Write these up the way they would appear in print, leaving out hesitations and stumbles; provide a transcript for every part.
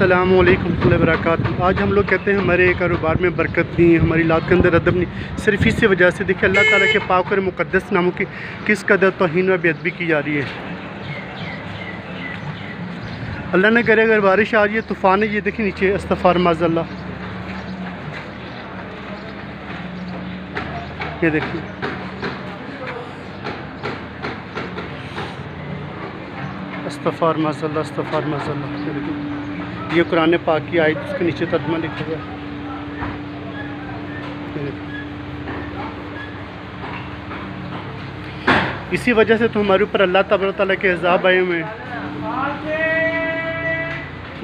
अस्सलामु अलैकुम warahmatullahi wabarakatuh। आज हम लोग कहते हैं हमारे कारोबार में बरकत नहीं, हमारी लात के अंदर अदब नहीं, सिर्फ इसी वजह से देखिए अल्लाह ताला के पाक और मुक़द्दस नामों की किस कदर तौहीन व बेअदबी की जा रही है। अल्लाह ने करे अगर बारिश आ रही है, तूफ़ान है, ये देखिए नीचे अस्तग़फ़ार माज़अल्लाह, ये देखिए अस्तग़फ़ार माज़अल्लाह, अस्तग़फ़ार माज़अल्लाह। ये कुरान पाक की आयत, उसके नीचे तर्जुमा लिखा हुआ है। इसी वजह से तो हमारे ऊपर अल्लाह तबारक तआला के अज़ाब आए हुए हैं।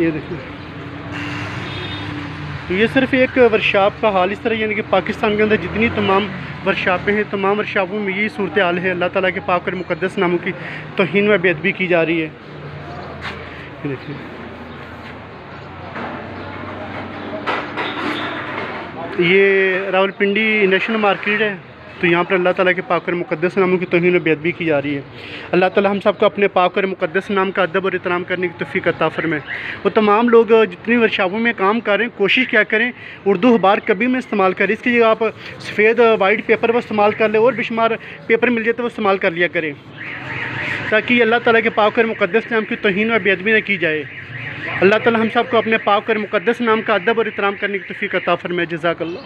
ये देखिए, तो ये सिर्फ एक वर्कशॉप का हाल इस तरह, यानी कि पाकिस्तान के अंदर जितनी तमाम वर्कशॉपें हैं, तमाम वर्कशॉपों में यही सूरत हाल है। अल्लाह ताला के पाक और मुक़द्दस नामों की तौहीन व बेअदबी की जा रही है। ये देखिए, ये रावलपिंडी नेशनल मार्केट है, तो यहाँ पर अल्लाह ताला के पाक और मुक़द्दस नामों की तौहीन व बेअदबी की जा रही है। अल्लाह ताला हम सबको अपने पाक और मुक़द्दस नाम का अदब और एहतराम करने की तौफ़ीक़ अता फ़रमाए। वो तमाम लोग जितनी वर्कशॉपों में काम कर रहे हैं, कोशिश क्या करें उर्दू अखबार कभी में इस्तेमाल करें, इसकी जगह आप सफ़ेद वाइट पेपर वो इस्तेमाल कर ले, और बेशुमार पेपर मिल जाए तो वो इस्तेमाल कर लिया करें, ताकि अल्लाह ताला के पाक और मुक़द्दस नाम की तौहीन व बेअदबी न की जाए। अल्लाह ताला हम सबको अपने पाक और मुक़द्दस नाम का अदब और एहतराम करने की तौफ़ीक़ अता फ़रमाए। जज़ाकल्लाह।